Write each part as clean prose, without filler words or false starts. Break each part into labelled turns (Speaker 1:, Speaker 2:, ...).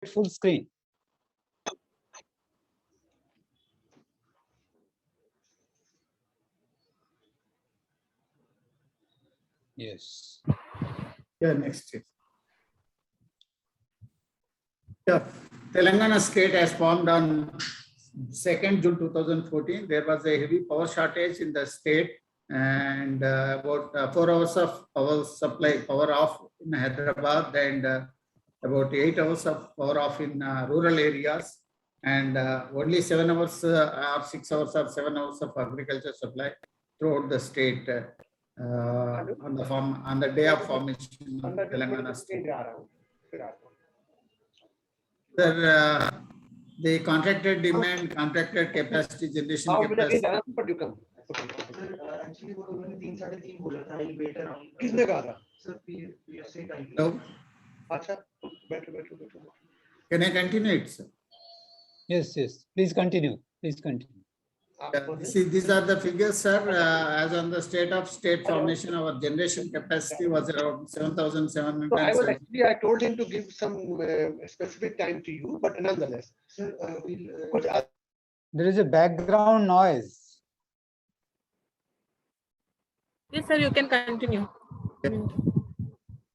Speaker 1: full screen. Yes.
Speaker 2: Yeah, next. Yeah, Telangana state has formed on 2nd June 2014. There was a heavy power shortage in the state and about 4 hours of power off in Hyderabad and about 8 hours of power off in rural areas and only 7 hours or 6 hours or 7 hours of agriculture supply throughout the state on the day of formation of Telangana state. Sir, the contracted demand, contracted capacity, generation capacity.
Speaker 3: Actually, वो उन्होंने 3-3.5 बोला था. I'll wait around.
Speaker 4: किसने कहा था?
Speaker 3: Sir, PSC time.
Speaker 2: No.
Speaker 4: अच्छा, बैठो.
Speaker 2: Can I continue it, sir?
Speaker 1: Yes. Please continue.
Speaker 2: These are the figures, sir. As on the state formation, our generation capacity was around 7,700.
Speaker 4: So I told him to give some specific time to you, but nonetheless.
Speaker 3: Sir,
Speaker 1: There is a background noise.
Speaker 5: Yes, sir, you can continue.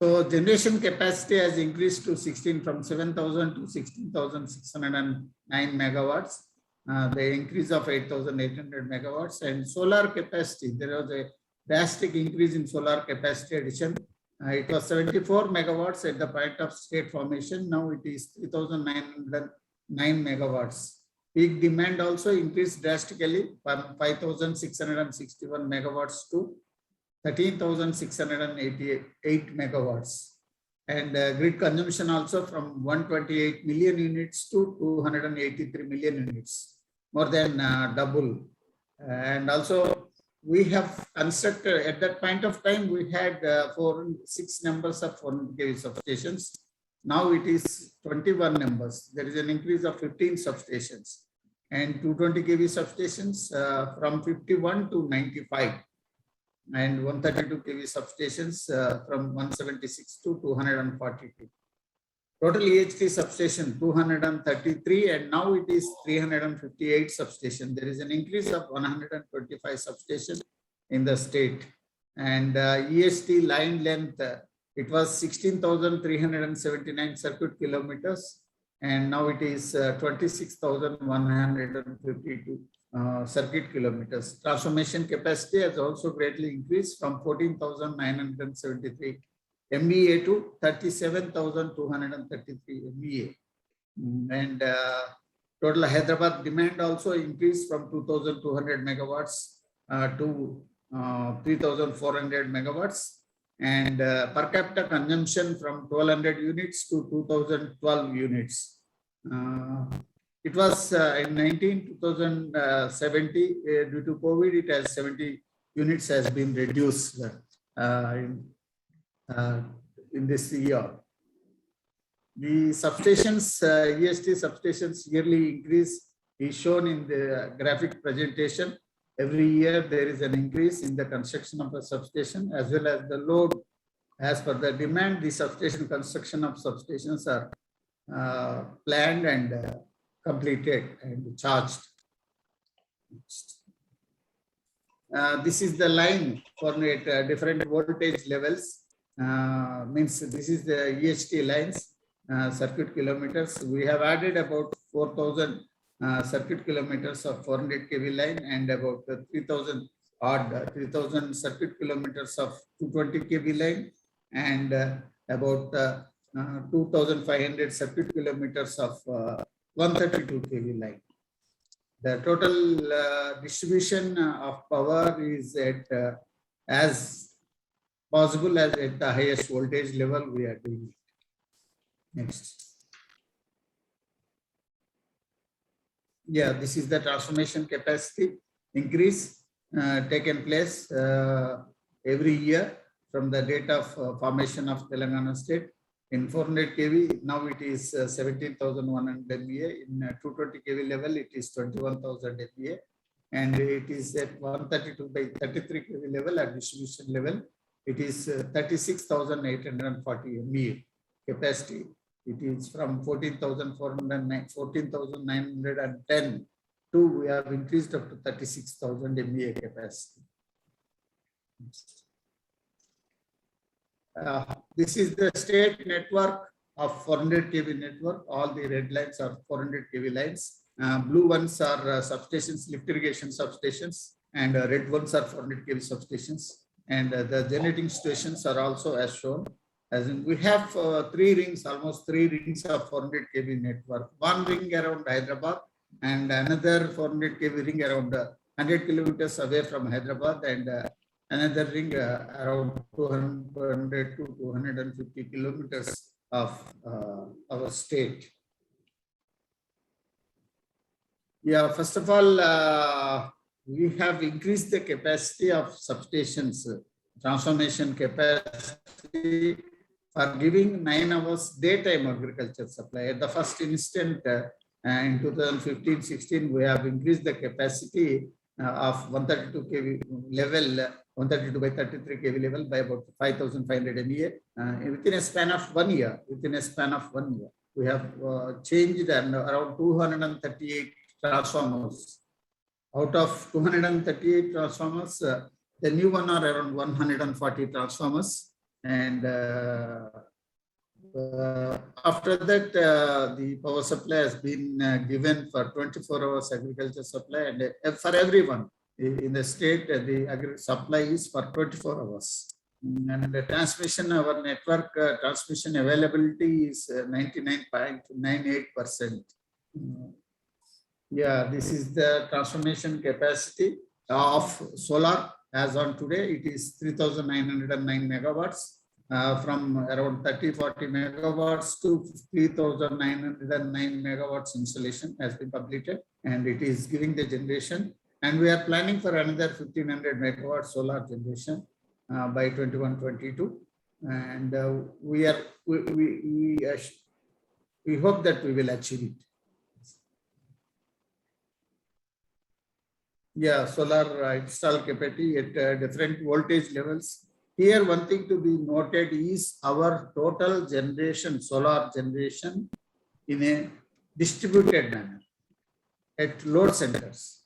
Speaker 2: So generation capacity has increased to 16 from 7,000 to 16,609 megawatts. The increase of 8,800 megawatts and solar capacity. There was a drastic increase in solar capacity addition. It was 74 megawatts at the point of state formation. Now it is 3,909 megawatts. Peak demand also increased drastically from 5,661 megawatts to 13,688 megawatts. And grid consumption also from 128 million units to 283 million units, more than double. And also we have constructed, at that point of time, we had 6 numbers of 400 kV substations. Now it is 21 numbers. There is an increase of 15 substations and 220 kV substations from 51 to 95. And 132 kV substations from 176 to 242. Total EHT substation 233 and now it is 358 substation. There is an increase of 125 substations in the state. And EHT line length, it was 16,379 circuit kilometers and now it is 26,152 circuit kilometers. Transformation capacity has also greatly increased from 14,973 MVA to 37,233 MVA. And total Hyderabad demand also increased from 2,200 megawatts to 3,400 megawatts. And per capita consumption from 1,200 units to 2,012 units. It was in 2070 due to COVID, it has 70 units has been reduced in this year. The substations, EST substations yearly increase is shown in the graphic presentation. Every year there is an increase in the construction of a substation as well as the load. As per the demand, the substation construction of substations are planned and completed and charged. This is the line for different voltage levels. Means this is the EHT lines, circuit kilometers. We have added about 4,000 circuit kilometers of 400 kV line and about 3,000 circuit kilometers of 220 kV line and about 2,500 circuit kilometers of 132 kV line. The total distribution of power is at as possible as at the highest voltage level we are doing it. Next. Yeah, this is the transformation capacity increase taken place every year from the date of formation of Telangana state. In 400 kV, now it is 17,100 MVA. In 220 kV level, it is 21,000 MVA. And it is at 132 by 33 kV level at distribution level. It is 36,840 MVA capacity It is from 14,910 to we have increased up to 36,000 MVA capacity. This is the state network of 400 kV network. All the red lines are 400 kV lines. Blue ones are substations, lift irrigation substations, and red ones are 400 kV substations. And the generating stations are also as shown. As in, we have three rings, almost three rings of 400 kV network. One ring around Hyderabad and another 400 kV ring around 100 kilometers away from Hyderabad, and another ring around 200 to 250 kilometers of our state. Yeah, first of all, we have increased the capacity of substations, transformation capacity for giving 9 hours daytime agriculture supply. At the first instant, in 2015-16, we have increased the capacity of 132 kV level, 132 by 33 kV level by about 5,500 MVA within a span of 1 year. Within a span of 1 year, we have changed and around 238 transformers. Out of 238 transformers, the new one are around 140 transformers, and after that, the power supply has been given for 24 hours agriculture supply, and for everyone in the state, the supply is for 24 hours. And the transmission, our network transmission availability is 99.98%. Yeah, this is the transformation capacity of solar. As on today, it is 3,909 megawatts. From around 30-40 megawatts to 3,909 megawatts installation has been completed, and it is giving the generation. And we are planning for another 1,500 megawatts solar generation by 21-22, and we hope that we will achieve it. Yeah, solar install capacity at different voltage levels. Here, one thing to be noted is our total generation, solar generation, in a distributed manner at load centers.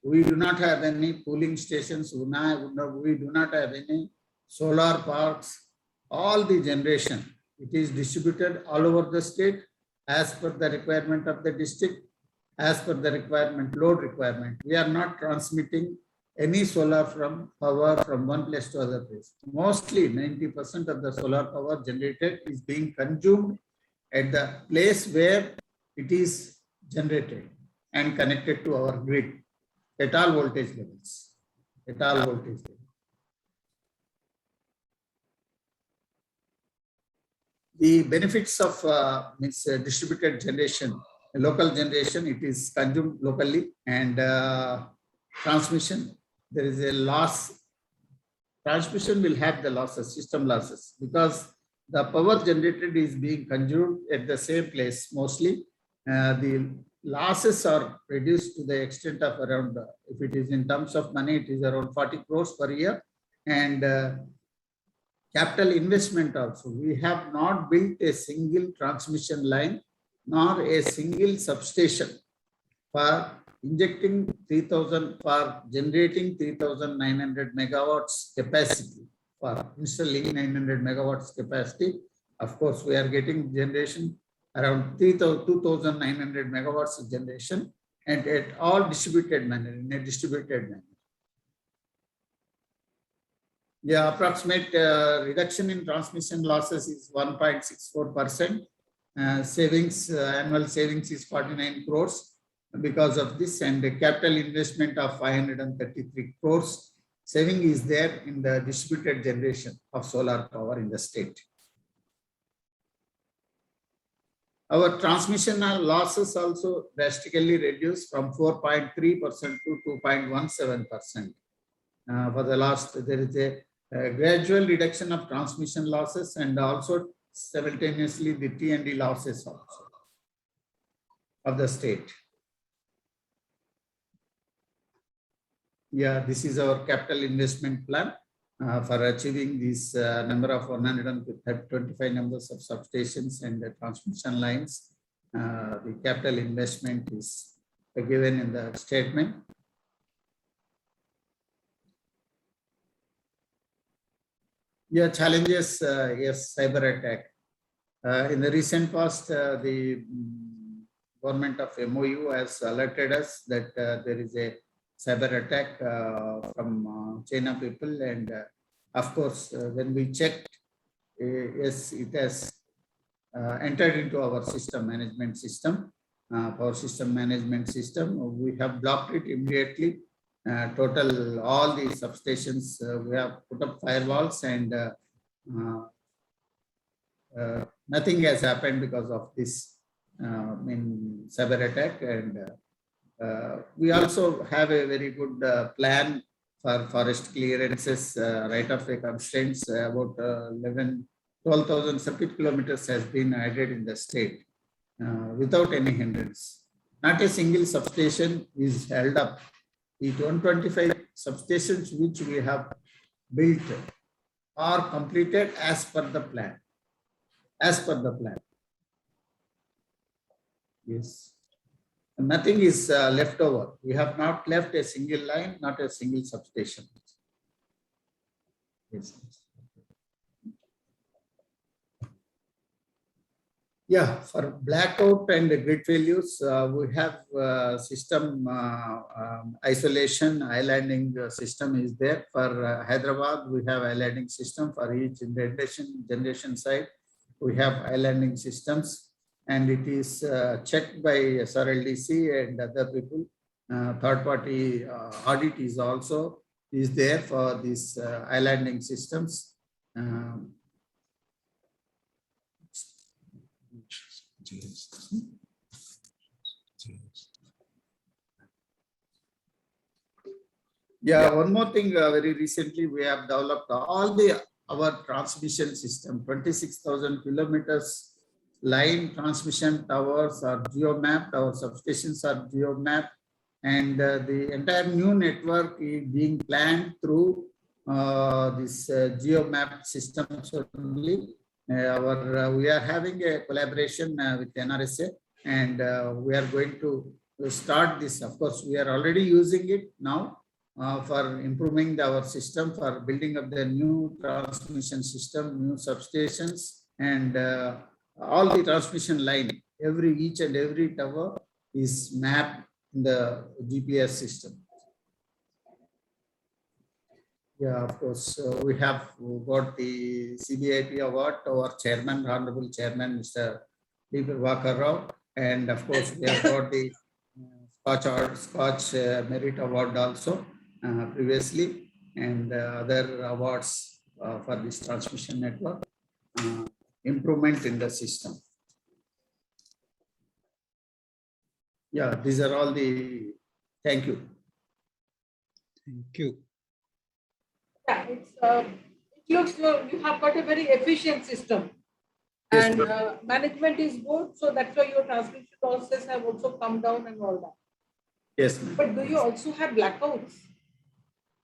Speaker 2: We do not have any cooling stations. We do not have any solar parks. All the generation, it is distributed all over the state as per the requirement of the district, as per the requirement, load requirement. We are not transmitting any solar power from one place to other place. Mostly 90% of the solar power generated is being consumed at the place where it is generated and connected to our grid at all voltage levels. At all voltage levels. The benefits of distributed generation, local generation, it is consumed locally, and transmission, there is a loss. Transmission will have the losses, system losses, because the power generated is being consumed at the same place mostly. The losses are reduced to the extent of around, if it is in terms of money, it is around 40 crores per year. And capital investment also. We have not built a single transmission line nor a single substation for injecting 3,000, for generating 3,900 megawatts capacity, for installing 900 megawatts capacity. Of course, we are getting generation around 2,900 megawatts of generation, and at all distributed manner, in a distributed manner. Yeah, approximate reduction in transmission losses is 1.64%. Savings, annual savings is 49 crores because of this, and the capital investment of 533 crores. Saving is there in the distributed generation of solar power in the state. Our transmission losses also drastically reduced from 4.3% to 2.17%. For the last, there is a gradual reduction of transmission losses, and also simultaneously the T&D losses also of the state. Yeah, this is our capital investment plan. for achieving this number of 125 numbers of substations and the transmission lines. The capital investment is given in the statement. Yeah, challenges, yes, cyber attack. In the recent past, the government of MOU has alerted us that there is a cyber attack from China people, and of course, when we checked, yes, it has entered into our system management system, power system management system. We have blocked it immediately. Total all the substations, we have put up firewalls, and nothing has happened because of this cyber attack. And we also have a very good plan for forest clearances, right-of-way constraints. About 12,000 circuit kilometers has been added in the state without any hindrance. Not a single substation is held up. The 125 substations which we have built are completed as per the plan. As per the plan. Yes. Nothing is left over. We have not left a single line, not a single substation. Yes. Yeah, for blackout and grid failures, we have system isolation, islanding system is there. For Hyderabad, we have islanding system. For each generation site, we have islanding systems, and it is checked by SRLDC and other people. Third party audit is also there for these islanding systems. Yeah, one more thing, very recently we have developed all our transmission system, 26,000 kilometers line transmission towers are geo-mapped, our substations are geo-mapped, and the entire new network is being planned through this geo-mapped systems only. We are having a collaboration with NRSA, and we are going to start this. Of course, we are already using it now for improving our system, for building up the new transmission system, new substations, and all the transmission line. Each and every tower is mapped in the GPS system. Yeah, of course, we have got the CBIP award to our chairman, Honorable Chairman, Mr. D. Prabhakar Rao, and of course, we have got the Scotch Merit Award also previously, and other awards for this transmission network, improvement in the system. Yeah, these are all the, thank you.
Speaker 1: Thank you.
Speaker 6: Yeah, it looks you have got a very efficient system,
Speaker 2: Yes,
Speaker 6: and management is good, so that's why your transmission losses have also come down and all that.
Speaker 2: Yes, ma'am.
Speaker 6: But do you also have blackouts?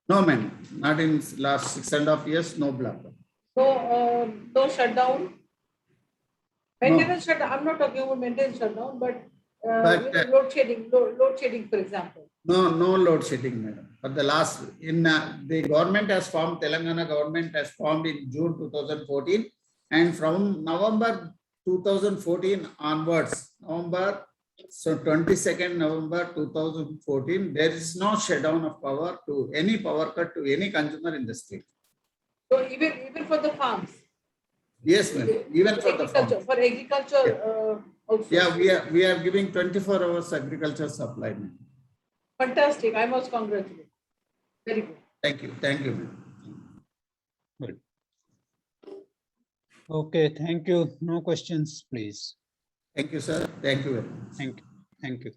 Speaker 2: No, ma'am, not in last 6.5 years, no blackout.
Speaker 6: No shutdown? Maintenance shutdown, I'm not talking about maintenance shutdown, but load shedding, for example.
Speaker 2: No load shedding, madam. For the last, the government has formed, Telangana government has formed in June 2014, and from November 2014 onwards, so 22nd November 2014, there is no shutdown of power to any power cut to any consumer in the state.
Speaker 6: So even for the farms?
Speaker 2: Yes, ma'am. Even for the farms.
Speaker 6: For agriculture also?
Speaker 2: Yeah, we are giving 24 hours agriculture supply, ma'am.
Speaker 6: Fantastic. I must congratulate. Very good.
Speaker 2: Thank you, ma'am.
Speaker 1: Good. Okay, thank you. No questions, please.
Speaker 2: Thank you, sir. Thank you very much.
Speaker 1: Thank you. Thank you.